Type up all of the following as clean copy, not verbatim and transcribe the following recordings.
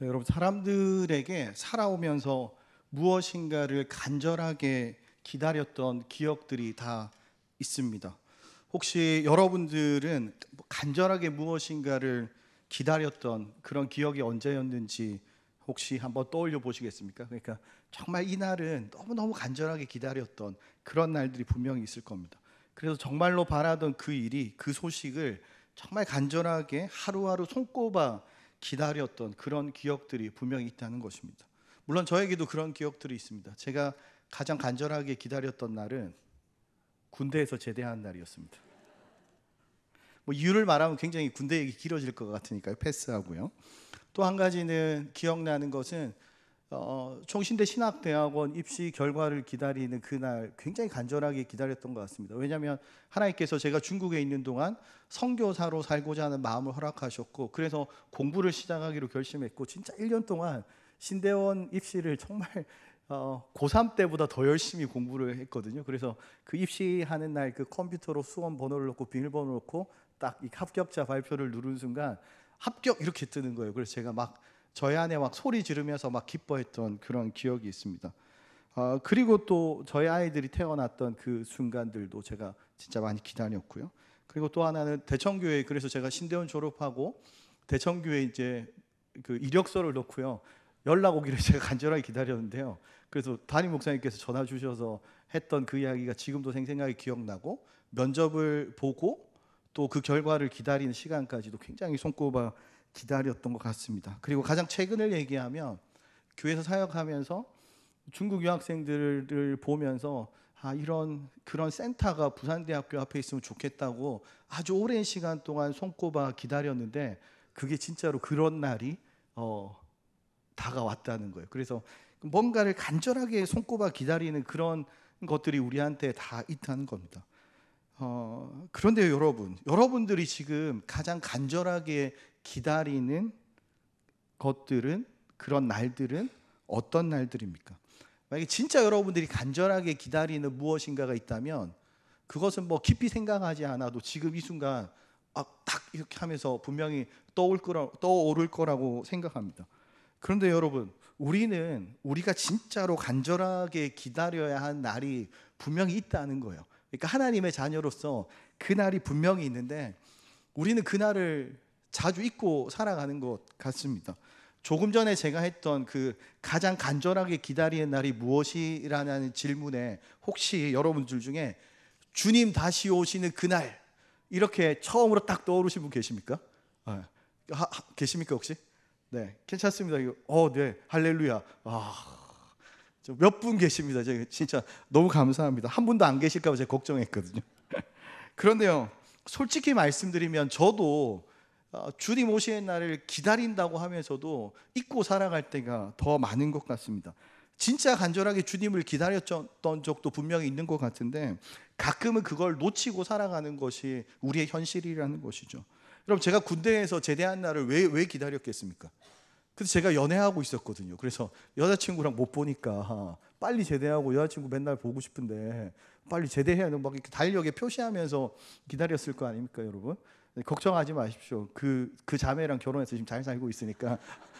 여러분, 사람들에게 살아오면서 무엇인가를 간절하게 기다렸던 기억들이 다 있습니다. 혹시 여러분들은 간절하게 무엇인가를 기다렸던 그런 기억이 언제였는지 혹시 한번 떠올려 보시겠습니까? 그러니까 정말 이 날은 너무너무 간절하게 기다렸던 그런 날들이 분명히 있을 겁니다. 그래서 정말로 바라던 그 일이, 그 소식을 정말 간절하게 하루하루 손꼽아 기다렸던 그런 기억들이 분명히 있다는 것입니다. 물론 저에게도 그런 기억들이 있습니다. 제가 가장 간절하게 기다렸던 날은 군대에서 제대한 날이었습니다. 뭐 이유를 말하면 굉장히 군대 얘기 길어질 것 같으니까요, 패스하고요. 또 한 가지는 기억나는 것은 총신대 신학대학원 입시 결과를 기다리는 그날 굉장히 간절하게 기다렸던 것 같습니다. 왜냐하면 하나님께서 제가 중국에 있는 동안 선교사로 살고자 하는 마음을 허락하셨고, 그래서 공부를 시작하기로 결심했고, 진짜 1년 동안 신대원 입시를 정말 고3 때보다 더 열심히 공부를 했거든요. 그래서 그 입시하는 날 그 컴퓨터로 수험 번호를 넣고 비밀번호 넣고 딱 이 합격자 발표를 누른 순간 합격 이렇게 뜨는 거예요. 그래서 제가 막 저희 안에 막 소리 지르면서 막 기뻐했던 그런 기억이 있습니다. 그리고 또 저희 아이들이 태어났던 그 순간들도 제가 진짜 많이 기다렸고요. 그리고 또 하나는 대청교회, 그래서 제가 신대원 졸업하고 대청교회 이제 그 이력서를 넣고요, 연락 오기를 제가 간절하게 기다렸는데요. 그래서 담임 목사님께서 전화 주셔서 했던 그 이야기가 지금도 생생하게 기억나고, 면접을 보고 또 그 결과를 기다리는 시간까지도 굉장히 손꼽아 기다렸던 것 같습니다. 그리고 가장 최근을 얘기하면 교회에서 사역하면서 중국 유학생들을 보면서 이런 그런 센터가 부산대학교 앞에 있으면 좋겠다고 아주 오랜 시간 동안 손꼽아 기다렸는데, 그게 진짜로 그런 날이 다가왔다는 거예요. 그래서 뭔가를 간절하게 손꼽아 기다리는 그런 것들이 우리한테 다 있다는 겁니다. 그런데 여러분들이 지금 가장 간절하게 기다리는 것들은, 그런 날들은 어떤 날들입니까? 만약에 진짜 여러분들이 간절하게 기다리는 무엇인가가 있다면, 그것은 뭐 깊이 생각하지 않아도 지금 이 순간 딱 이렇게 하면서 분명히 떠오를 거라고 생각합니다. 그런데 여러분, 우리가 진짜로 간절하게 기다려야 한 날이 분명히 있다는 거예요. 그러니까 하나님의 자녀로서 그 날이 분명히 있는데, 우리는 그 날을 자주 잊고 살아가는 것 같습니다. 조금 전에 제가 했던 그 가장 간절하게 기다리는 날이 무엇이라는 질문에 혹시 여러분들 중에 주님 다시 오시는 그날, 이렇게 처음으로 딱 떠오르신 분 계십니까? 계십니까 혹시? 네, 괜찮습니다. 네, 할렐루야. 몇 분 계십니다. 제가 진짜 너무 감사합니다. 한 분도 안 계실까 봐 제가 걱정했거든요. 그런데요, 솔직히 말씀드리면 저도 주님 오시는 날을 기다린다고 하면서도 잊고 살아갈 때가 더 많은 것 같습니다. 진짜 간절하게 주님을 기다렸던 적도 분명히 있는 것 같은데, 가끔은 그걸 놓치고 살아가는 것이 우리의 현실이라는 것이죠. 여러분, 제가 군대에서 제대한 날을 왜 기다렸겠습니까? 그래서 제가 연애하고 있었거든요. 그래서 여자친구랑 못 보니까 빨리 제대하고 여자친구 맨날 보고 싶은데 빨리 제대해야 하는, 막 이렇게 달력에 표시하면서 기다렸을 거 아닙니까, 여러분? 걱정하지 마십시오. 그 자매랑 결혼해서 지금 잘 살고 있으니까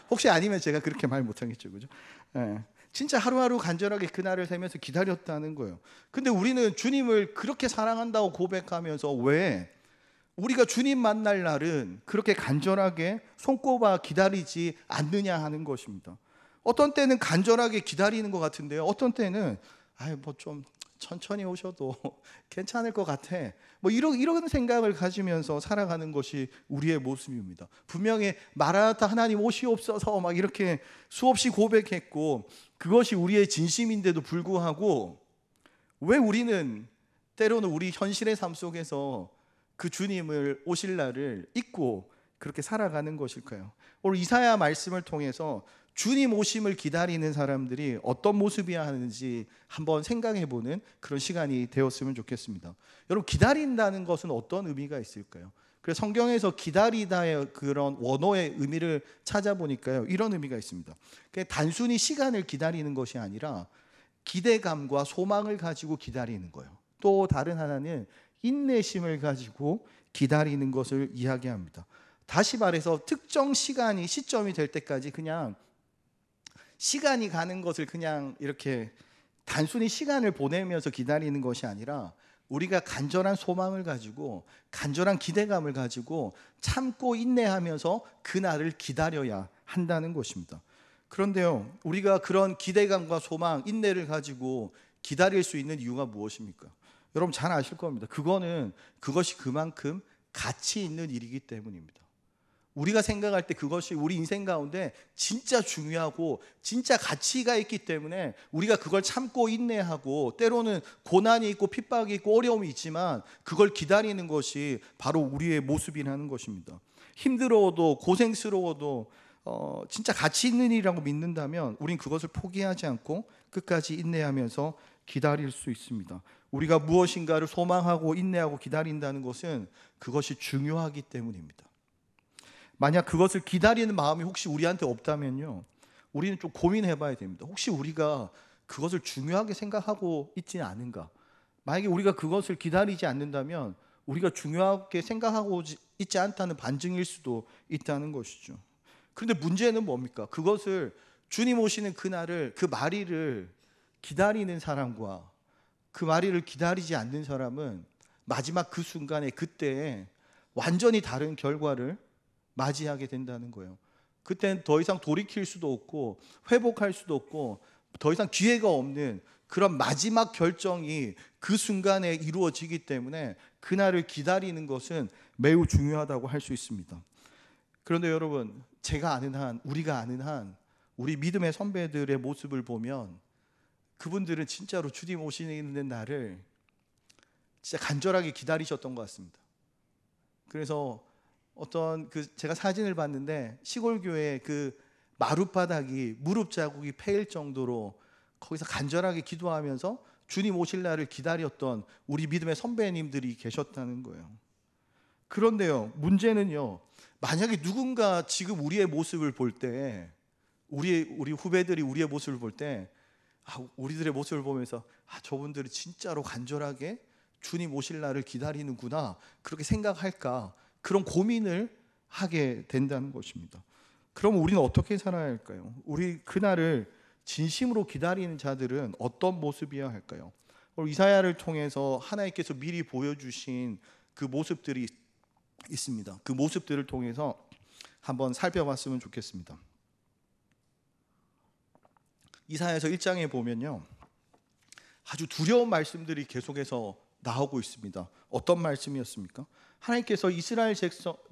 혹시 아니면 제가 그렇게 말 못하겠죠, 그죠? 네. 진짜 하루하루 간절하게 그날을 세면서 기다렸다는 거예요. 근데 우리는 주님을 그렇게 사랑한다고 고백하면서 왜 우리가 주님 만날 날은 그렇게 간절하게 손꼽아 기다리지 않느냐 하는 것입니다. 어떤 때는 간절하게 기다리는 것 같은데요, 어떤 때는 뭐 좀 천천히 오셔도 괜찮을 것 같아, 뭐 이런 생각을 가지면서 살아가는 것이 우리의 모습입니다. 분명히 마라나타 하나님 오시옵소서 막 이렇게 수없이 고백했고, 그것이 우리의 진심인데도 불구하고 왜 우리는 때로는 우리 현실의 삶 속에서 그 주님을 오실 날을 잊고 그렇게 살아가는 것일까요? 오늘 이사야 말씀을 통해서 주님 오심을 기다리는 사람들이 어떤 모습이어야 하는지 한번 생각해보는 그런 시간이 되었으면 좋겠습니다. 여러분, 기다린다는 것은 어떤 의미가 있을까요? 그래서 성경에서 기다리다의 그런 원어의 의미를 찾아보니까요, 이런 의미가 있습니다. 그냥 단순히 시간을 기다리는 것이 아니라 기대감과 소망을 가지고 기다리는 거예요. 또 다른 하나는 인내심을 가지고 기다리는 것을 이야기합니다. 다시 말해서 특정 시점이 될 때까지 그냥 시간이 가는 것을 그냥 이렇게 단순히 시간을 보내면서 기다리는 것이 아니라 우리가 간절한 소망을 가지고 간절한 기대감을 가지고 참고 인내하면서 그날을 기다려야 한다는 것입니다. 그런데요, 우리가 그런 기대감과 소망, 인내를 가지고 기다릴 수 있는 이유가 무엇입니까? 여러분 잘 아실 겁니다. 그것이 그만큼 가치 있는 일이기 때문입니다. 우리가 생각할 때 그것이 우리 인생 가운데 진짜 중요하고 진짜 가치가 있기 때문에 우리가 그걸 참고 인내하고, 때로는 고난이 있고 핍박이 있고 어려움이 있지만 그걸 기다리는 것이 바로 우리의 모습이라는 것입니다. 힘들어도 고생스러워도 진짜 가치 있는 일이라고 믿는다면 우린 그것을 포기하지 않고 끝까지 인내하면서 기다릴 수 있습니다. 우리가 무엇인가를 소망하고 인내하고 기다린다는 것은 그것이 중요하기 때문입니다. 만약 그것을 기다리는 마음이 혹시 우리한테 없다면요, 우리는 좀 고민해 봐야 됩니다. 혹시 우리가 그것을 중요하게 생각하고 있지는 않은가? 만약에 우리가 그것을 기다리지 않는다면 우리가 중요하게 생각하고 있지 않다는 반증일 수도 있다는 것이죠. 그런데 문제는 뭡니까? 그것을 주님 오시는 그날을, 그 마리를 기다리는 사람과 그 마리를 기다리지 않는 사람은 마지막 그 순간에, 그때에 완전히 다른 결과를 맞이하게 된다는 거예요. 그때는 더 이상 돌이킬 수도 없고 회복할 수도 없고 더 이상 기회가 없는 그런 마지막 결정이 그 순간에 이루어지기 때문에 그날을 기다리는 것은 매우 중요하다고 할 수 있습니다. 그런데 여러분, 제가 아는 한, 우리가 아는 한, 우리 믿음의 선배들의 모습을 보면 그분들은 진짜로 주님 오시는 날을 진짜 간절하게 기다리셨던 것 같습니다. 그래서 제가 사진을 봤는데 시골 교회 그 마룻바닥이 무릎 자국이 패일 정도로 거기서 간절하게 기도하면서 주님 오실 날을 기다렸던 우리 믿음의 선배님들이 계셨다는 거예요. 그런데요, 문제는요, 만약에 누군가 지금 우리의 모습을 볼 때, 우리 후배들이 우리의 모습을 볼 때, 우리들의 모습을 보면서 저분들이 진짜로 간절하게 주님 오실 날을 기다리는구나, 그렇게 생각할까, 그런 고민을 하게 된다는 것입니다. 그럼 우리는 어떻게 살아야 할까요? 우리 그날을 진심으로 기다리는 자들은 어떤 모습이어야 할까요? 이사야를 통해서 하나님께서 미리 보여주신 그 모습들이 있습니다. 그 모습들을 통해서 한번 살펴봤으면 좋겠습니다. 이사야서 1장에 보면요, 아주 두려운 말씀들이 계속해서 나오고 있습니다. 어떤 말씀이었습니까? 하나님께서 이스라엘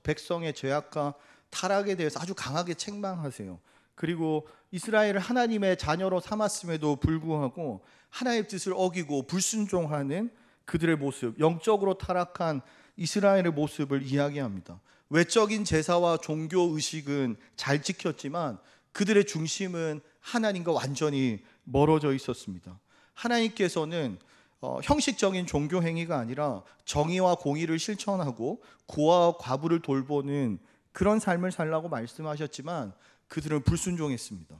백성의 죄악과 타락에 대해서 아주 강하게 책망하세요. 그리고 이스라엘을 하나님의 자녀로 삼았음에도 불구하고 하나님의 뜻을 어기고 불순종하는 그들의 모습, 영적으로 타락한 이스라엘의 모습을 이야기합니다. 외적인 제사와 종교 의식은 잘 지켰지만 그들의 중심은 하나님과 완전히 멀어져 있었습니다. 하나님께서는 형식적인 종교 행위가 아니라 정의와 공의를 실천하고 고아와 과부를 돌보는 그런 삶을 살라고 말씀하셨지만 그들은 불순종했습니다.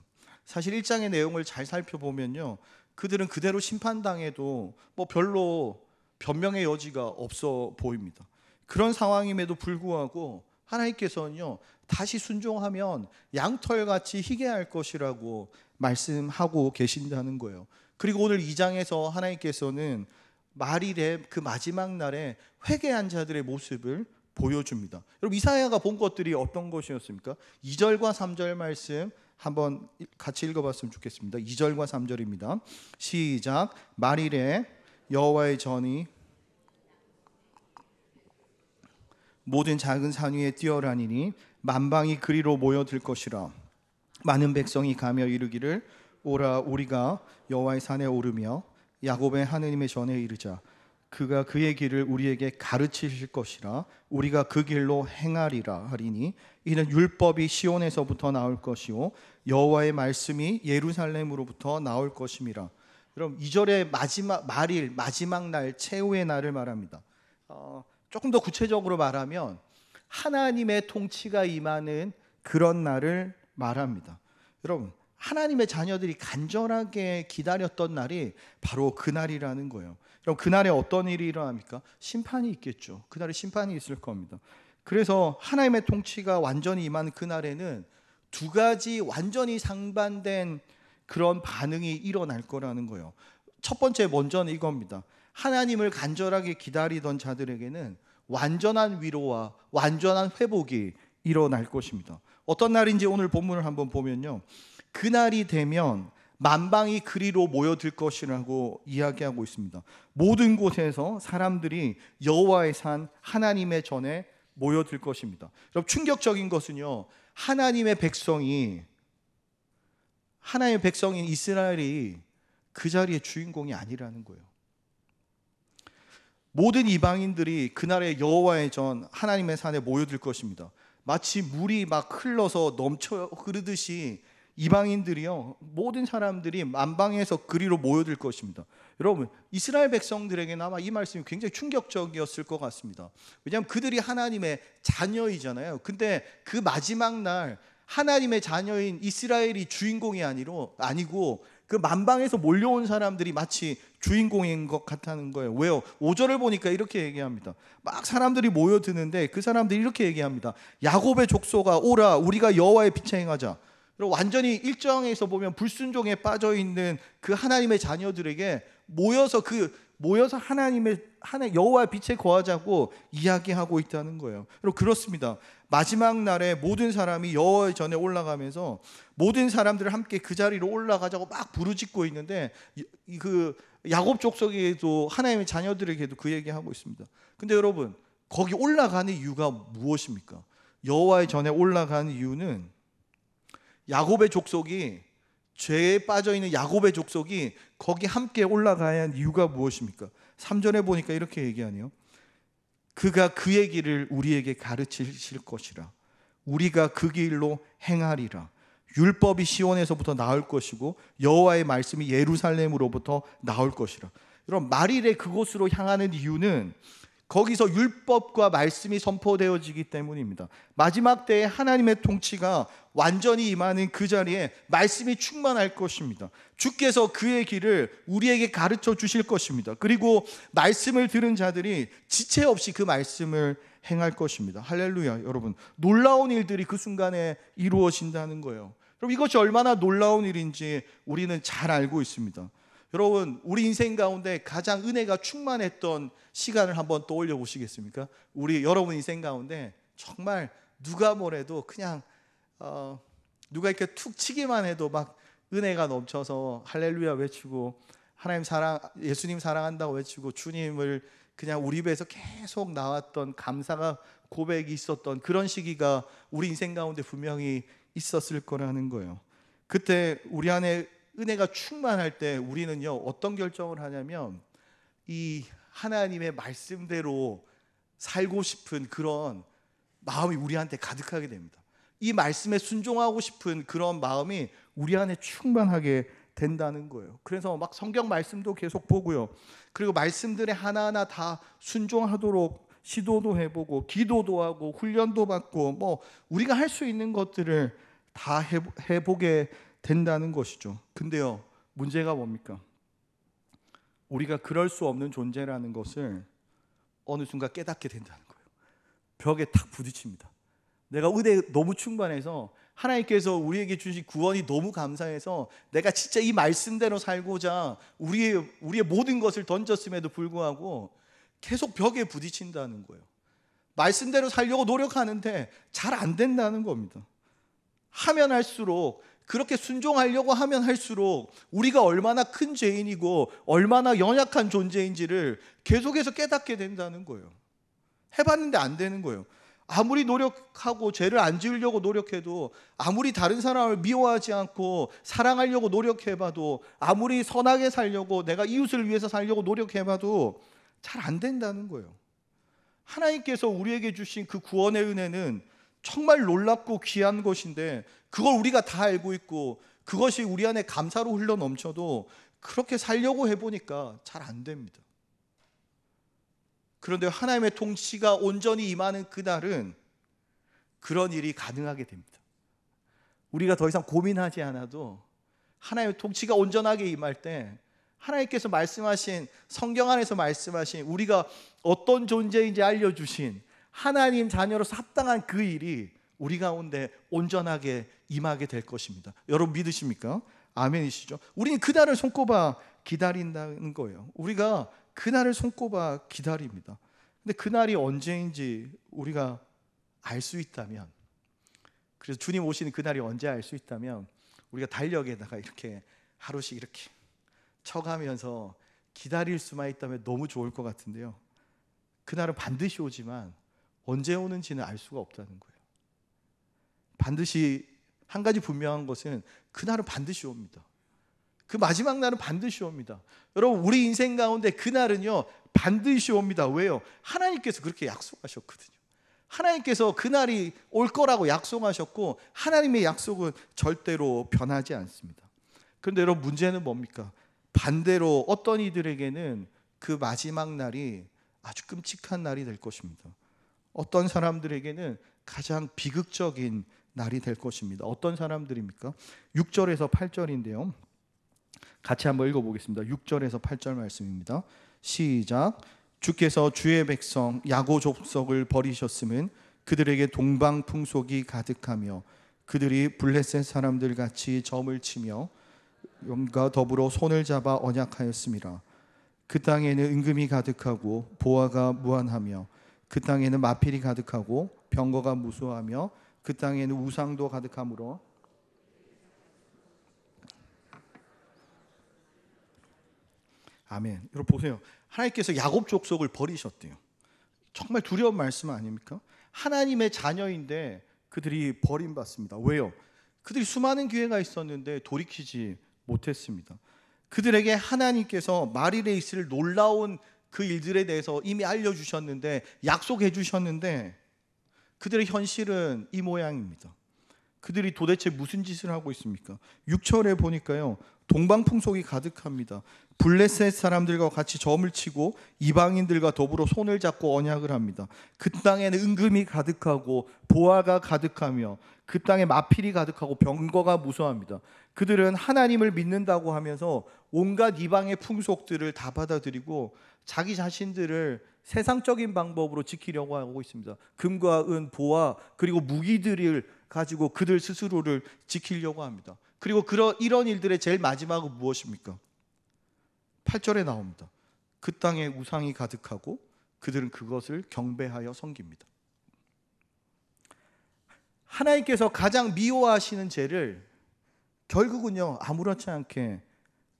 사실 1장의 내용을 잘 살펴보면요, 그들은 그대로 심판당해도 별로 변명의 여지가 없어 보입니다. 그런 상황임에도 불구하고 하나님께서는요, 다시 순종하면 양털같이 희게할 것이라고 말씀하고 계신다는 거예요. 그리고 오늘 2장에서 하나님께서는 말일의 그 마지막 날에 회개한 자들의 모습을 보여줍니다. 여러분, 이사야가 본 것들이 어떤 것이었습니까? 2절과 3절 말씀 한번 같이 읽어봤으면 좋겠습니다. 2절과 3절입니다. 시작. 말일에 여호와의 전이 모든 작은 산 위에 뛰어다니니 만방이 그리로 모여들 것이라. 많은 백성이 가며 이르기를 오라, 우리가 여호와의 산에 오르며 야곱의 하느님의 전에 이르자. 그가 그의 길을 우리에게 가르치실 것이라. 우리가 그 길로 행하리라 하리니 이는 율법이 시온에서부터 나올 것이요 여호와의 말씀이 예루살렘으로부터 나올 것임이라. 여러분, 2절의 마지막 말일, 마지막 날, 최후의 날을 말합니다. 조금 더 구체적으로 말하면 하나님의 통치가 임하는 그런 날을 말합니다. 여러분, 하나님의 자녀들이 간절하게 기다렸던 날이 바로 그날이라는 거예요. 그럼 그날에 어떤 일이 일어납니까? 심판이 있겠죠. 그날에 심판이 있을 겁니다. 그래서 하나님의 통치가 완전히 임한 그날에는 두 가지 완전히 상반된 그런 반응이 일어날 거라는 거예요. 첫 번째 먼저는 이겁니다. 하나님을 간절하게 기다리던 자들에게는 완전한 위로와 완전한 회복이 일어날 것입니다. 어떤 날인지 오늘 본문을 한번 보면요, 그날이 되면 만방이 그리로 모여들 것이라고 이야기하고 있습니다. 모든 곳에서 사람들이 여호와의 산 하나님의 전에 모여들 것입니다. 여러분, 충격적인 것은요, 하나님의 백성인 이스라엘이 그 자리의 주인공이 아니라는 거예요. 모든 이방인들이 그날의 여호와의 전 하나님의 산에 모여들 것입니다. 마치 물이 막 흘러서 넘쳐 흐르듯이 이방인들이요, 모든 사람들이 만방에서 그리로 모여들 것입니다. 여러분, 이스라엘 백성들에게는 아마 이 말씀이 굉장히 충격적이었을 것 같습니다. 왜냐하면 그들이 하나님의 자녀이잖아요. 근데 그 마지막 날 하나님의 자녀인 이스라엘이 주인공이 아니고 그 만방에서 몰려온 사람들이 마치 주인공인 것 같다는 거예요. 왜요? 5절을 보니까 이렇게 얘기합니다. 막 사람들이 모여드는데 그 사람들이 이렇게 얘기합니다. 야곱의 족속아 오라, 우리가 여호와의 빛에 행하자. 완전히 일정에서 보면 불순종에 빠져 있는 그 하나님의 자녀들에게 모여서 하나님의 여호와의 빛에 거하자고 이야기하고 있다는 거예요. 여러분, 그렇습니다. 마지막 날에 모든 사람이 여호와의 전에 올라가면서 모든 사람들을 함께 그 자리로 올라가자고 막 부르짖고 있는데, 그 야곱 족속에도 하나님의 자녀들에게도 그 얘기하고 있습니다. 근데 여러분, 거기 올라가는 이유가 무엇입니까? 여호와의 전에 올라가는 이유는 야곱의 족속이, 죄에 빠져있는 야곱의 족속이 거기 함께 올라가야 하는 이유가 무엇입니까? 3절에 보니까 이렇게 얘기하네요. 그가 그의 길을 우리에게 가르치실 것이라. 우리가 그 길로 행하리라. 율법이 시온에서부터 나올 것이고 여호와의 말씀이 예루살렘으로부터 나올 것이라. 여러분, 말일에 그곳으로 향하는 이유는 거기서 율법과 말씀이 선포되어지기 때문입니다. 마지막 때에 하나님의 통치가 완전히 임하는 그 자리에 말씀이 충만할 것입니다. 주께서 그의 길을 우리에게 가르쳐 주실 것입니다. 그리고 말씀을 들은 자들이 지체 없이 그 말씀을 행할 것입니다. 할렐루야. 여러분, 놀라운 일들이 그 순간에 이루어진다는 거예요. 여러분, 이것이 얼마나 놀라운 일인지 우리는 잘 알고 있습니다. 여러분, 우리 인생 가운데 가장 은혜가 충만했던 시간을 한번 떠올려 보시겠습니까? 여러분 인생 가운데 정말 누가 뭐래도 그냥 누가 이렇게 툭 치기만 해도 막 은혜가 넘쳐서 할렐루야 외치고 하나님 사랑, 예수님 사랑한다고 외치고 주님을 그냥 우리 입에서 계속 나왔던 감사가 고백이 있었던 그런 시기가 우리 인생 가운데 분명히 있었을 거라는 거예요. 그때 우리 안에 은혜가 충만할 때 우리는요, 어떤 결정을 하냐면 이 하나님의 말씀대로 살고 싶은 그런 마음이 우리한테 가득하게 됩니다. 이 말씀에 순종하고 싶은 그런 마음이 우리 안에 충만하게 된다는 거예요. 그래서 막 성경 말씀도 계속 보고요, 그리고 말씀들에 하나하나 다 순종하도록 시도도 해보고 기도도 하고 훈련도 받고 뭐 우리가 할 수 있는 것들을 다 해보게 된다는 것이죠. 근데요, 문제가 뭡니까? 우리가 그럴 수 없는 존재라는 것을 어느 순간 깨닫게 된다는 거예요. 벽에 탁 부딪힙니다. 내가 은혜 너무 충만해서 하나님께서 우리에게 주신 구원이 너무 감사해서 내가 진짜 이 말씀대로 살고자 우리의 모든 것을 던졌음에도 불구하고 계속 벽에 부딪힌다는 거예요. 말씀대로 살려고 노력하는데 잘 안 된다는 겁니다. 하면 할수록, 그렇게 순종하려고 하면 할수록 우리가 얼마나 큰 죄인이고 얼마나 연약한 존재인지를 계속해서 깨닫게 된다는 거예요. 해봤는데 안 되는 거예요. 아무리 노력하고 죄를 안 지으려고 노력해도, 아무리 다른 사람을 미워하지 않고 사랑하려고 노력해봐도, 아무리 선하게 살려고, 내가 이웃을 위해서 살려고 노력해봐도 잘 안 된다는 거예요. 하나님께서 우리에게 주신 그 구원의 은혜는 정말 놀랍고 귀한 것인데, 그걸 우리가 다 알고 있고 그것이 우리 안에 감사로 흘러 넘쳐도 그렇게 살려고 해보니까 잘 안 됩니다. 그런데 하나님의 통치가 온전히 임하는 그날은 그런 일이 가능하게 됩니다. 우리가 더 이상 고민하지 않아도 하나님의 통치가 온전하게 임할 때 하나님께서 말씀하신, 성경 안에서 말씀하신, 우리가 어떤 존재인지 알려주신 하나님 자녀로서 합당한 그 일이 우리 가운데 온전하게 임하게 될 것입니다. 여러분 믿으십니까? 아멘이시죠? 우리는 그날을 손꼽아 기다린다는 거예요. 우리가 그날을 손꼽아 기다립니다. 근데 그날이 언제인지 우리가 알 수 있다면, 그래서 주님 오시는 그날이 언제 알 수 있다면 우리가 달력에다가 이렇게 하루씩 이렇게 쳐가면서 기다릴 수만 있다면 너무 좋을 것 같은데요, 그날은 반드시 오지만 언제 오는지는 알 수가 없다는 거예요. 반드시 한 가지 분명한 것은 그날은 반드시 옵니다. 그 마지막 날은 반드시 옵니다. 여러분, 우리 인생 가운데 그날은요 반드시 옵니다. 왜요? 하나님께서 그렇게 약속하셨거든요. 하나님께서 그날이 올 거라고 약속하셨고, 하나님의 약속은 절대로 변하지 않습니다. 그런데 여러분, 문제는 뭡니까? 반대로 어떤 이들에게는 그 마지막 날이 아주 끔찍한 날이 될 것입니다. 어떤 사람들에게는 가장 비극적인 날이 될 것입니다. 어떤 사람들입니까? 6절에서 8절인데요, 같이 한번 읽어보겠습니다. 6절에서 8절 말씀입니다. 시작. 주께서 주의 백성 야곱 족속을 버리셨음은 그들에게 동방 풍속이 가득하며 그들이 블레셋 사람들 같이 점을 치며 영과 더불어 손을 잡아 언약하였음이라. 그 땅에는 은금이 가득하고 보화가 무한하며 그 땅에는 마필이 가득하고 병거가 무수하며 그 땅에는 우상도 가득하므로 아멘. 여러분 보세요. 하나님께서 야곱 족속을 버리셨대요. 정말 두려운 말씀 아닙니까? 하나님의 자녀인데 그들이 버림받습니다. 왜요? 그들이 수많은 기회가 있었는데 돌이키지 못했습니다. 그들에게 하나님께서 말일에 있을 놀라운 그 일들에 대해서 이미 알려주셨는데, 약속해 주셨는데, 그들의 현실은 이 모양입니다. 그들이 도대체 무슨 짓을 하고 있습니까? 6절에 보니까요, 동방풍속이 가득합니다. 블레셋 사람들과 같이 점을 치고 이방인들과 더불어 손을 잡고 언약을 합니다. 그 땅에는 은금이 가득하고 보화가 가득하며 그 땅에 마필이 가득하고 병거가 무수합니다. 그들은 하나님을 믿는다고 하면서 온갖 이방의 풍속들을 다 받아들이고 자기 자신들을 세상적인 방법으로 지키려고 하고 있습니다. 금과 은, 보화, 그리고 무기들을 가지고 그들 스스로를 지키려고 합니다. 그리고 이런 일들의 제일 마지막은 무엇입니까? 8절에 나옵니다. 그 땅에 우상이 가득하고 그들은 그것을 경배하여 섬깁니다. 하나님께서 가장 미워하시는 죄를 결국은요 아무렇지 않게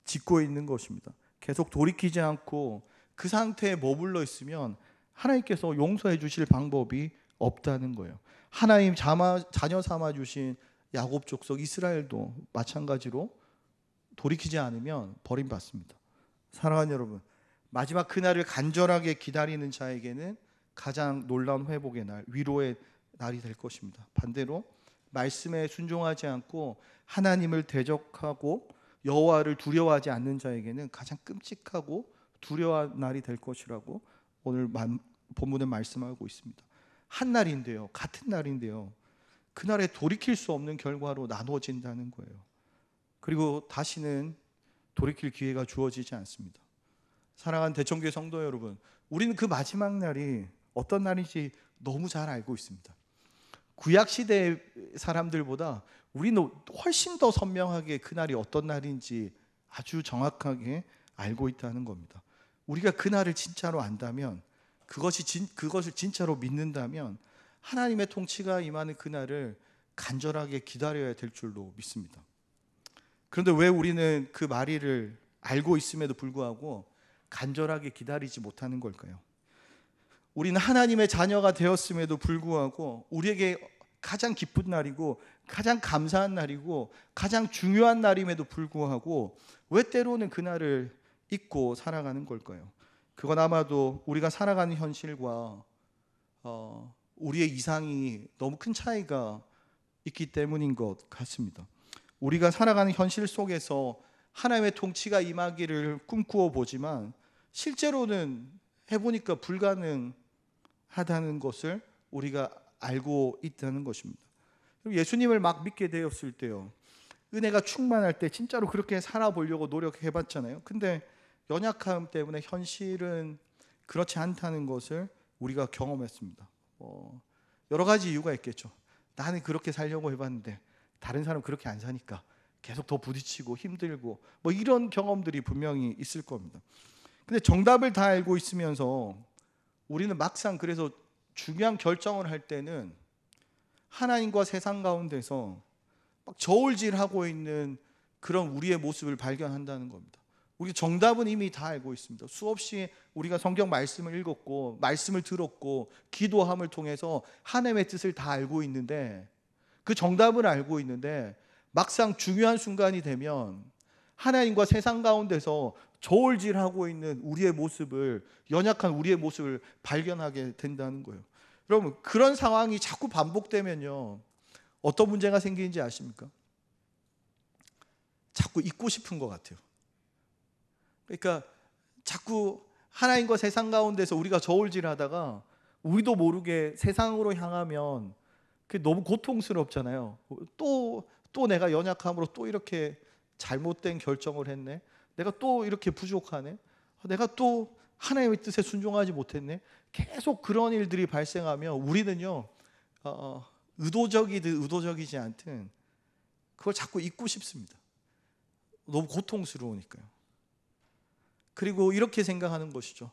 짓고 있는 것입니다. 계속 돌이키지 않고 그 상태에 머물러 있으면 하나님께서 용서해 주실 방법이 없다는 거예요. 하나님 자녀 삼아 주신 야곱 족속 이스라엘도 마찬가지로 돌이키지 않으면 버림받습니다. 사랑하는 여러분, 마지막 그날을 간절하게 기다리는 자에게는 가장 놀라운 회복의 날, 위로의 날이 될 것입니다. 반대로 말씀에 순종하지 않고 하나님을 대적하고 여호와를 두려워하지 않는 자에게는 가장 끔찍하고 두려워한 날이 될 것이라고 오늘 본문에 말씀하고 있습니다. 한 날인데요, 같은 날인데요, 그날에 돌이킬 수 없는 결과로 나눠진다는 거예요. 그리고 다시는 돌이킬 기회가 주어지지 않습니다. 사랑하는 대청교회 성도 여러분, 우리는 그 마지막 날이 어떤 날인지 너무 잘 알고 있습니다. 구약시대 사람들보다 우리는 훨씬 더 선명하게 그날이 어떤 날인지 아주 정확하게 알고 있다는 겁니다. 우리가 그날을 진짜로 안다면, 그것을 진짜로 믿는다면 하나님의 통치가 임하는 그날을 간절하게 기다려야 될 줄로 믿습니다. 그런데 왜 우리는 그 말일을 알고 있음에도 불구하고 간절하게 기다리지 못하는 걸까요? 우리는 하나님의 자녀가 되었음에도 불구하고 우리에게 가장 기쁜 날이고 가장 감사한 날이고 가장 중요한 날임에도 불구하고 왜 때로는 그날을 잊고 살아가는 걸까요? 그건 아마도 우리가 살아가는 현실과 우리의 이상이 너무 큰 차이가 있기 때문인 것 같습니다. 우리가 살아가는 현실 속에서 하나님의 통치가 임하기를 꿈꾸어 보지만 실제로는 해보니까 불가능하다는 것을 우리가 알고 있다는 것입니다. 예수님을 막 믿게 되었을 때요, 은혜가 충만할 때 진짜로 그렇게 살아보려고 노력해봤잖아요. 근데 연약함 때문에 현실은 그렇지 않다는 것을 우리가 경험했습니다. 여러 가지 이유가 있겠죠. 나는 그렇게 살려고 해봤는데 다른 사람 그렇게 안 사니까 계속 더 부딪히고 힘들고 뭐 이런 경험들이 분명히 있을 겁니다. 근데 정답을 다 알고 있으면서 우리는 막상 그래서 중요한 결정을 할 때는 하나님과 세상 가운데서 막 저울질하고 있는 그런 우리의 모습을 발견한다는 겁니다. 우리 정답은 이미 다 알고 있습니다. 수없이 우리가 성경 말씀을 읽었고 말씀을 들었고 기도함을 통해서 하나님의 뜻을 다 알고 있는데, 그 정답을 알고 있는데 막상 중요한 순간이 되면 하나님과 세상 가운데서 저울질하고 있는 우리의 모습을, 연약한 우리의 모습을 발견하게 된다는 거예요. 여러분, 그런 상황이 자꾸 반복되면요, 어떤 문제가 생기는지 아십니까? 자꾸 잊고 싶은 것 같아요. 그러니까 자꾸 하나님과 세상 가운데서 우리가 저울질하다가 우리도 모르게 세상으로 향하면 그게 너무 고통스럽잖아요. 또 내가 연약함으로 또 이렇게 잘못된 결정을 했네. 내가 또 이렇게 부족하네. 내가 또 하나님의 뜻에 순종하지 못했네. 계속 그런 일들이 발생하면 우리는요, 의도적이든 의도적이지 않든 그걸 자꾸 잊고 싶습니다. 너무 고통스러우니까요. 그리고 이렇게 생각하는 것이죠.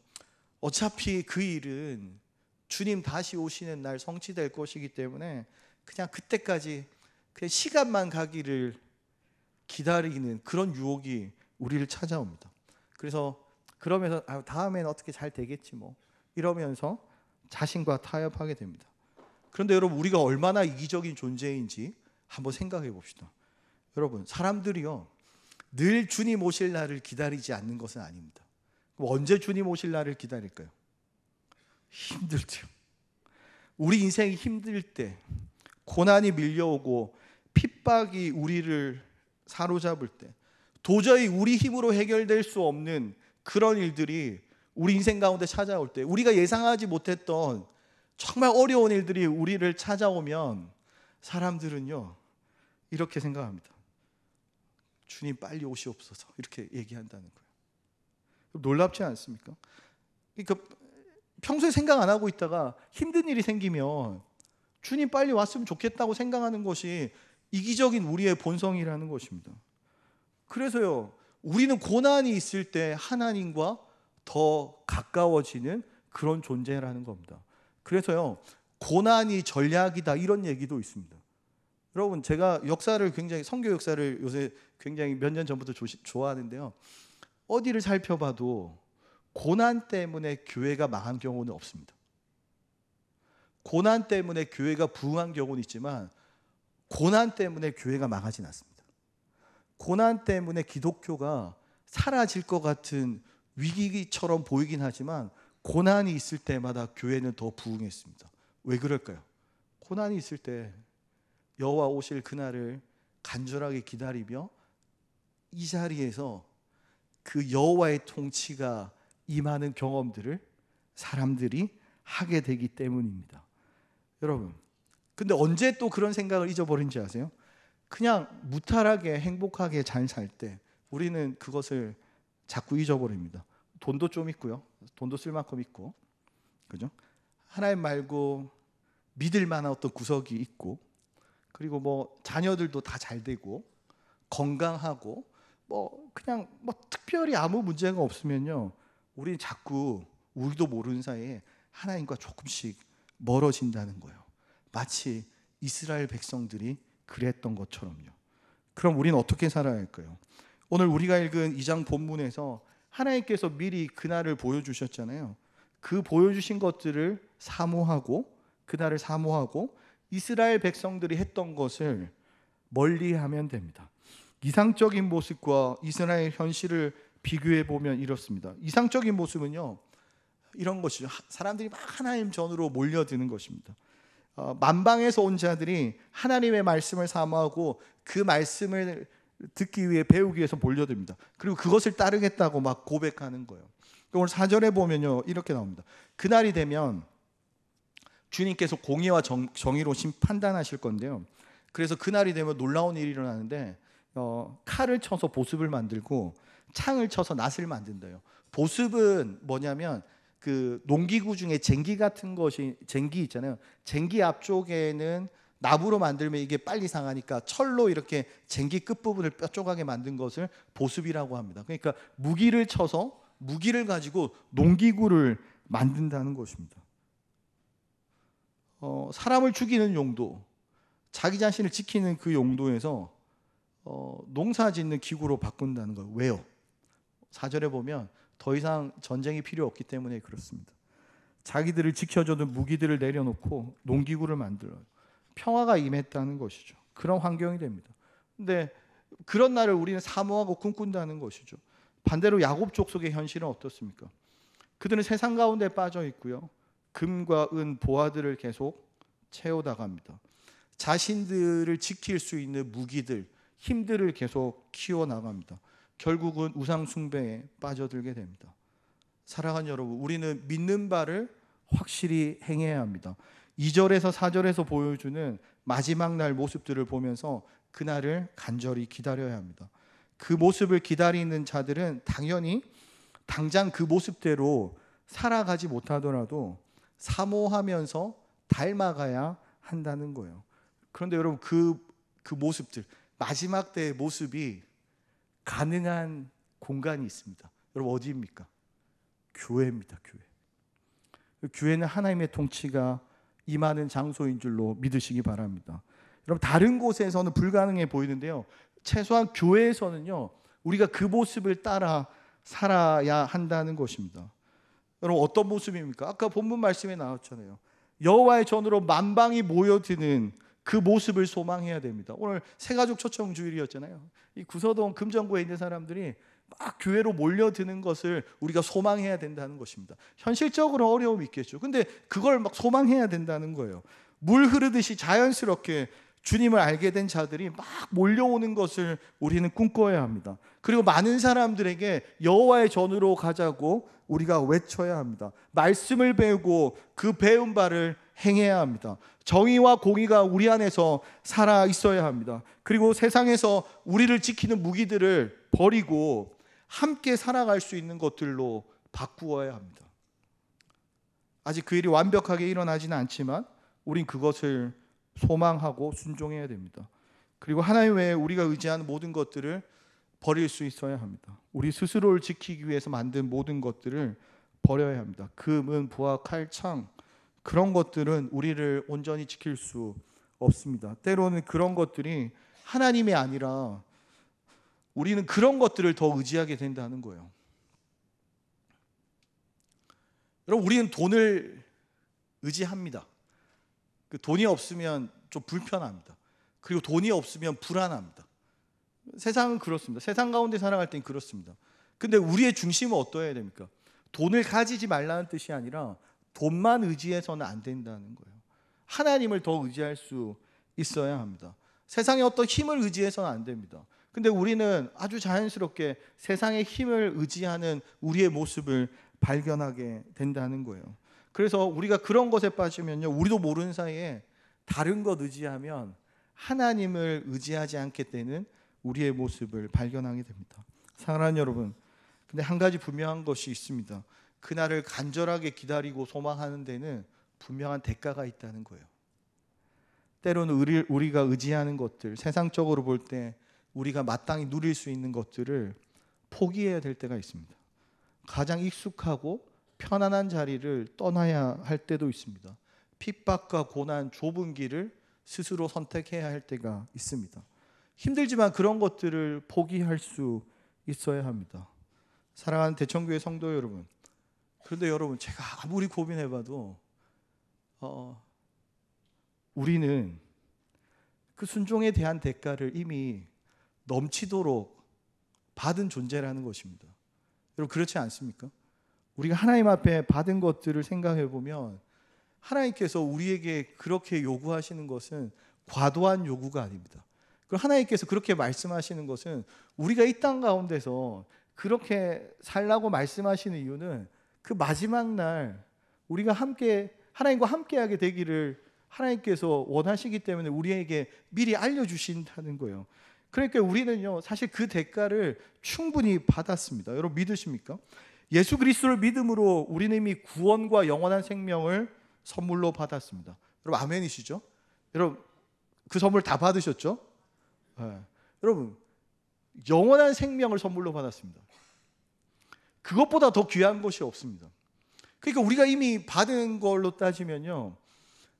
어차피 그 일은 주님 다시 오시는 날 성취될 것이기 때문에 그냥 그때까지 그냥 시간만 가기를 기다리는 그런 유혹이 우리를 찾아옵니다. 그래서 그러면서 다음에는 어떻게 잘 되겠지 뭐 이러면서 자신과 타협하게 됩니다. 그런데 여러분, 우리가 얼마나 이기적인 존재인지 한번 생각해 봅시다. 여러분, 사람들이요, 늘 주님 오실 날을 기다리지 않는 것은 아닙니다. 그럼 언제 주님 오실 날을 기다릴까요? 힘들 때요. 우리 인생이 힘들 때, 고난이 밀려오고 핍박이 우리를 사로잡을 때, 도저히 우리 힘으로 해결될 수 없는 그런 일들이 우리 인생 가운데 찾아올 때, 우리가 예상하지 못했던 정말 어려운 일들이 우리를 찾아오면 사람들은요, 이렇게 생각합니다. 주님 빨리 오시옵소서, 이렇게 얘기한다는 거예요. 놀랍지 않습니까? 그러니까 평소에 생각 안 하고 있다가 힘든 일이 생기면 주님 빨리 왔으면 좋겠다고 생각하는 것이 이기적인 우리의 본성이라는 것입니다. 그래서요, 우리는 고난이 있을 때 하나님과 더 가까워지는 그런 존재라는 겁니다. 그래서요, 고난이 전략이다, 이런 얘기도 있습니다. 여러분, 제가 역사를 굉장히, 선교 역사를 요새 굉장히 몇 년 전부터 좋아하는데요, 어디를 살펴봐도 고난 때문에 교회가 망한 경우는 없습니다. 고난 때문에 교회가 부흥한 경우는 있지만 고난 때문에 교회가 망하진 않습니다. 고난 때문에 기독교가 사라질 것 같은 위기처럼 보이긴 하지만 고난이 있을 때마다 교회는 더 부흥했습니다. 왜 그럴까요? 고난이 있을 때 여호와 오실 그날을 간절하게 기다리며 이 자리에서 그 여호와의 통치가 임하는 경험들을 사람들이 하게 되기 때문입니다. 여러분, 근데 언제 또 그런 생각을 잊어버린지 아세요? 그냥 무탈하게 행복하게 잘 살 때 우리는 그것을 자꾸 잊어버립니다. 돈도 좀 있고요, 돈도 쓸 만큼 있고, 그죠? 하나님 말고 믿을 만한 어떤 구석이 있고, 그리고 뭐 자녀들도 다 잘 되고 건강하고 뭐 그냥 뭐 특별히 아무 문제가 없으면요, 우리는 자꾸 우리도 모르는 사이에 하나님과 조금씩 멀어진다는 거예요. 마치 이스라엘 백성들이 그랬던 것처럼요. 그럼 우리는 어떻게 살아야 할까요? 오늘 우리가 읽은 2장 본문에서 하나님께서 미리 그날을 보여주셨잖아요. 그 보여주신 것들을 사모하고, 그날을 사모하고 이스라엘 백성들이 했던 것을 멀리하면 됩니다. 이상적인 모습과 이스라엘 현실을 비교해 보면 이렇습니다. 이상적인 모습은요, 이런 것이죠. 사람들이 막 하나님 전으로 몰려드는 것입니다. 만방에서 온 자들이 하나님의 말씀을 사모하고 그 말씀을 듣기 위해, 배우기 위해서 몰려듭니다. 그리고 그것을 따르겠다고 막 고백하는 거예요. 오늘 4절에 보면요, 이렇게 나옵니다. 그날이 되면 주님께서 공의와 정의로 판단하실 건데요, 그래서 그날이 되면 놀라운 일이 일어나는데, 칼을 쳐서 보습을 만들고 창을 쳐서 낫을 만든대요. 보습은 뭐냐면 그 농기구 중에 쟁기 같은 것이, 쟁기 있잖아요. 쟁기 앞쪽에는 나무로 만들면 이게 빨리 상하니까 철로 이렇게 쟁기 끝부분을 뾰족하게 만든 것을 보습이라고 합니다. 그러니까 무기를 쳐서 무기를 가지고 농기구를 만든다는 것입니다. 사람을 죽이는 용도, 자기 자신을 지키는 그 용도에서 농사 짓는 기구로 바꾼다는 거예요. 왜요? 4절에 보면 더 이상 전쟁이 필요 없기 때문에 그렇습니다. 자기들을 지켜주는 무기들을 내려놓고 농기구를 만들어요. 평화가 임했다는 것이죠. 그런 환경이 됩니다. 근데 그런 날을 우리는 사모하고 꿈꾼다는 것이죠. 반대로 야곱 족속의 현실은 어떻습니까? 그들은 세상 가운데 빠져 있고요. 금과 은, 보화들을 계속 채워나갑니다. 자신들을 지킬 수 있는 무기들, 힘들을 계속 키워나갑니다. 결국은 우상 숭배에 빠져들게 됩니다. 사랑하는 여러분, 우리는 믿는 바를 확실히 행해야 합니다. 2절에서 4절에서 보여주는 마지막 날 모습들을 보면서 그날을 간절히 기다려야 합니다. 그 모습을 기다리는 자들은 당연히 당장 그 모습대로 살아가지 못하더라도 사모하면서 닮아가야 한다는 거예요. 그런데 여러분, 그 모습들, 마지막 때의 모습이 가능한 공간이 있습니다. 여러분, 어디입니까? 교회입니다. 교회는 하나님의 통치가 임하는 장소인 줄로 믿으시기 바랍니다. 여러분, 다른 곳에서는 불가능해 보이는데요, 최소한 교회에서는요, 우리가 그 모습을 따라 살아야 한다는 것입니다. 여러분, 어떤 모습입니까? 아까 본문 말씀에 나왔잖아요. 여호와의 전으로 만방이 모여드는 그 모습을 소망해야 됩니다. 오늘 새가족 초청 주일이었잖아요. 이 구서동 금정구에 있는 사람들이 막 교회로 몰려드는 것을 우리가 소망해야 된다는 것입니다. 현실적으로 어려움이 있겠죠. 근데 그걸 막 소망해야 된다는 거예요. 물 흐르듯이 자연스럽게 주님을 알게 된 자들이 막 몰려오는 것을 우리는 꿈꿔야 합니다. 그리고 많은 사람들에게 여호와의 전으로 가자고 우리가 외쳐야 합니다. 말씀을 배우고 그 배운 바를 행해야 합니다. 정의와 공의가 우리 안에서 살아 있어야 합니다. 그리고 세상에서 우리를 지키는 무기들을 버리고 함께 살아갈 수 있는 것들로 바꾸어야 합니다. 아직 그 일이 완벽하게 일어나지는 않지만 우린 그것을 소망하고 순종해야 됩니다. 그리고 하나님 외에 우리가 의지하는 모든 것들을 버릴 수 있어야 합니다. 우리 스스로를 지키기 위해서 만든 모든 것들을 버려야 합니다. 금, 부와 칼, 창, 그런 것들은 우리를 온전히 지킬 수 없습니다. 때로는 그런 것들이 하나님이 아니라 우리는 그런 것들을 더 의지하게 된다는 거예요. 여러분, 우리는 돈을 의지합니다. 그 돈이 없으면 좀 불편합니다. 그리고 돈이 없으면 불안합니다. 세상은 그렇습니다. 세상 가운데 살아갈 땐 그렇습니다. 근데 우리의 중심은 어떠해야 됩니까? 돈을 가지지 말라는 뜻이 아니라 돈만 의지해서는 안 된다는 거예요. 하나님을 더 의지할 수 있어야 합니다. 세상의 어떤 힘을 의지해서는 안 됩니다. 근데 우리는 아주 자연스럽게 세상의 힘을 의지하는 우리의 모습을 발견하게 된다는 거예요. 그래서 우리가 그런 것에 빠지면요, 우리도 모르는 사이에 다른 것 의지하면 하나님을 의지하지 않게 되는 우리의 모습을 발견하게 됩니다. 사랑하는 여러분, 근데 한 가지 분명한 것이 있습니다. 그날을 간절하게 기다리고 소망하는 데는 분명한 대가가 있다는 거예요. 때로는 우리가 의지하는 것들, 세상적으로 볼 때 우리가 마땅히 누릴 수 있는 것들을 포기해야 될 때가 있습니다. 가장 익숙하고 편안한 자리를 떠나야 할 때도 있습니다. 핍박과 고난, 좁은 길을 스스로 선택해야 할 때가 있습니다. 힘들지만 그런 것들을 포기할 수 있어야 합니다. 사랑하는 대청교회 성도 여러분, 그런데 여러분, 제가 아무리 고민해봐도 우리는 그 순종에 대한 대가를 이미 넘치도록 받은 존재라는 것입니다. 여러분, 그렇지 않습니까? 우리가 하나님 앞에 받은 것들을 생각해 보면 하나님께서 우리에게 그렇게 요구하시는 것은 과도한 요구가 아닙니다. 그리고 하나님께서 그렇게 말씀하시는 것은 우리가 이 땅 가운데서 그렇게 살라고 말씀하시는 이유는 그 마지막 날 우리가 함께 하나님과 함께하게 되기를 하나님께서 원하시기 때문에 우리에게 미리 알려주신다는 거예요. 그러니까 우리는요, 사실 그 대가를 충분히 받았습니다. 여러분, 믿으십니까? 예수 그리스도를 믿음으로 우리는 이미 구원과 영원한 생명을 선물로 받았습니다. 여러분 아멘이시죠? 여러분 그 선물 다 받으셨죠? 네. 여러분 영원한 생명을 선물로 받았습니다. 그것보다 더 귀한 것이 없습니다. 그러니까 우리가 이미 받은 걸로 따지면요,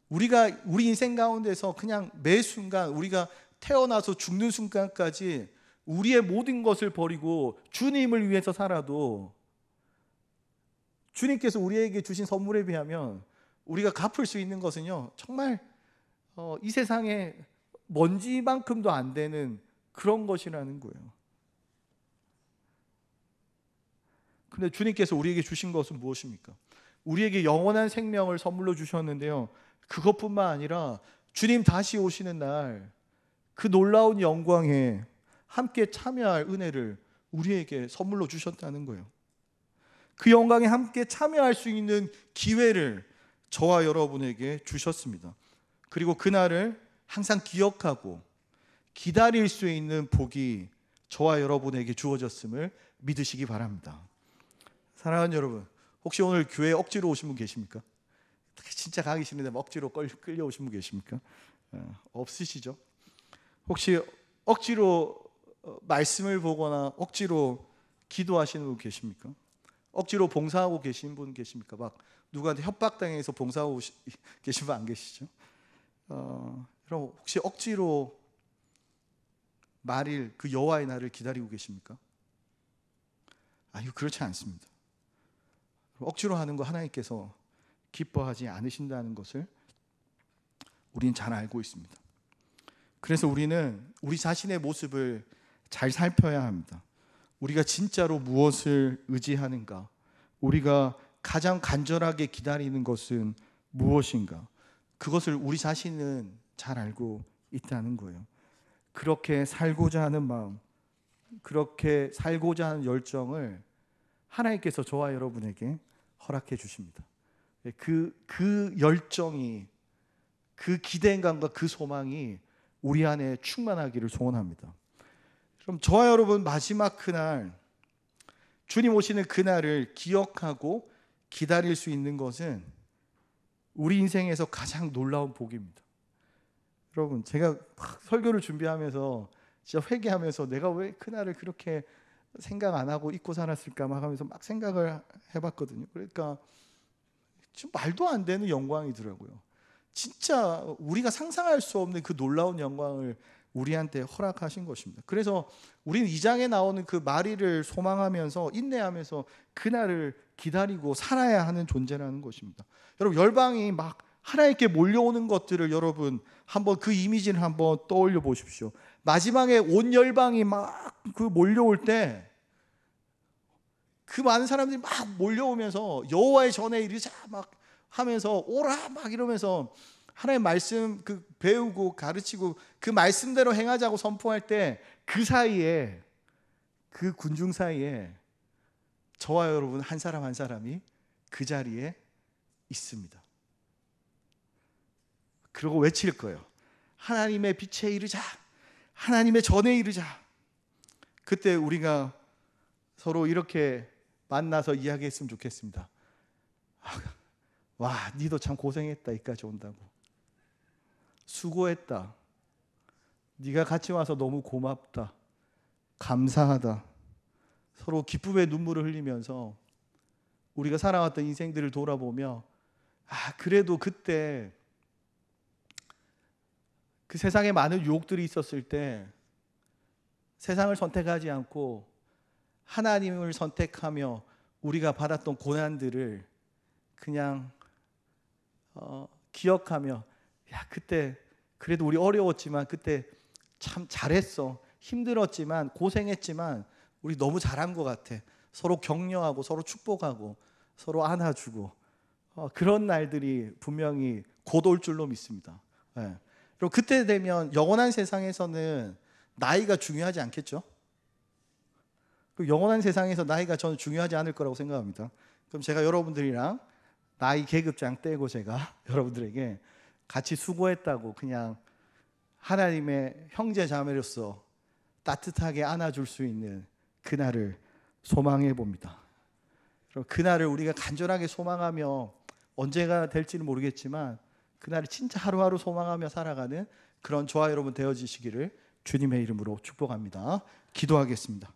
우리가 우리 인생 가운데서 그냥 매 순간, 우리가 태어나서 죽는 순간까지 우리의 모든 것을 버리고 주님을 위해서 살아도 주님께서 우리에게 주신 선물에 비하면 우리가 갚을 수 있는 것은요, 정말 이 세상에 먼지만큼도 안 되는 그런 것이라는 거예요. 근데 주님께서 우리에게 주신 것은 무엇입니까? 우리에게 영원한 생명을 선물로 주셨는데요, 그것뿐만 아니라 주님 다시 오시는 날 그 놀라운 영광에 함께 참여할 은혜를 우리에게 선물로 주셨다는 거예요. 그 영광에 함께 참여할 수 있는 기회를 저와 여러분에게 주셨습니다. 그리고 그날을 항상 기억하고 기다릴 수 있는 복이 저와 여러분에게 주어졌음을 믿으시기 바랍니다. 사랑하는 여러분, 혹시 오늘 교회에 억지로 오신 분 계십니까? 진짜 가기 싫은데 억지로 끌려오신 분 계십니까? 없으시죠? 혹시 억지로 말씀을 보거나 억지로 기도하시는 분 계십니까? 억지로 봉사하고 계신 분 계십니까? 막 누구한테 협박당해서 봉사하고 계신 분 안 계시죠? 여러분 혹시 억지로 말일 그 여호와의 날을 기다리고 계십니까? 아니요, 그렇지 않습니다. 억지로 하는 거 하나님께서 기뻐하지 않으신다는 것을 우리는 잘 알고 있습니다. 그래서 우리는 우리 자신의 모습을 잘 살펴야 합니다. 우리가 진짜로 무엇을 의지하는가? 우리가 가장 간절하게 기다리는 것은 무엇인가? 그것을 우리 자신은 잘 알고 있다는 거예요. 그렇게 살고자 하는 마음, 그렇게 살고자 하는 열정을 하나님께서 저와 여러분에게 허락해 주십니다. 그 열정이, 그 기대감과 그 소망이 우리 안에 충만하기를 소원합니다. 그럼 저와 여러분 마지막 그날, 주님 오시는 그날을 기억하고 기다릴 수 있는 것은 우리 인생에서 가장 놀라운 복입니다. 여러분, 제가 설교를 준비하면서 진짜 회개하면서 내가 왜 그날을 그렇게 생각 안 하고 잊고 살았을까 막 하면서 막 생각을 해봤거든요. 그러니까 좀 말도 안 되는 영광이더라고요. 진짜 우리가 상상할 수 없는 그 놀라운 영광을 우리한테 허락하신 것입니다. 그래서 우리는 이 장에 나오는 그 마리를 소망하면서 인내하면서 그날을 기다리고 살아야 하는 존재라는 것입니다. 여러분, 열방이 막 하나님께 몰려오는 것들을 여러분 한번 그 이미지를 한번 떠올려 보십시오. 마지막에 온 열방이 막 그 몰려올 때 그 많은 사람들이 막 몰려오면서 여호와의 전에 이르자 막 하면서 오라 막 이러면서 하나님의 말씀 그 배우고 가르치고 그 말씀대로 행하자고 선포할 때 그 사이에, 그 군중 사이에 저와 여러분 한 사람 한 사람이 그 자리에 있습니다. 그러고 외칠 거예요. 하나님의 빛에 이르자, 하나님의 전에 이르자. 그때 우리가 서로 이렇게 만나서 이야기했으면 좋겠습니다. 와, 니도 참 고생했다. 이까지 온다고. 수고했다. 네가 같이 와서 너무 고맙다. 감사하다. 서로 기쁨의 눈물을 흘리면서 우리가 살아왔던 인생들을 돌아보며 그래도 그때 그 세상에 많은 유혹들이 있었을 때 세상을 선택하지 않고 하나님을 선택하며 우리가 받았던 고난들을 그냥 기억하며 그때 그래도 우리 어려웠지만 그때 참 잘했어. 힘들었지만 고생했지만 우리 너무 잘한 것 같아. 서로 격려하고 서로 축복하고 서로 안아주고 그런 날들이 분명히 곧 올 줄로 믿습니다. 그리고 그때 되면 영원한 세상에서는 나이가 중요하지 않겠죠? 영원한 세상에서 나이가 저는 중요하지 않을 거라고 생각합니다. 그럼 제가 여러분들이랑 나이 계급장 떼고 제가 여러분들에게 같이 수고했다고 그냥 하나님의 형제 자매로서 따뜻하게 안아줄 수 있는 그날을 소망해 봅니다. 그날을 우리가 간절하게 소망하며 언제가 될지는 모르겠지만 그날을 진짜 하루하루 소망하며 살아가는 그런 저와 여러분 되어지시기를 주님의 이름으로 축복합니다. 기도하겠습니다.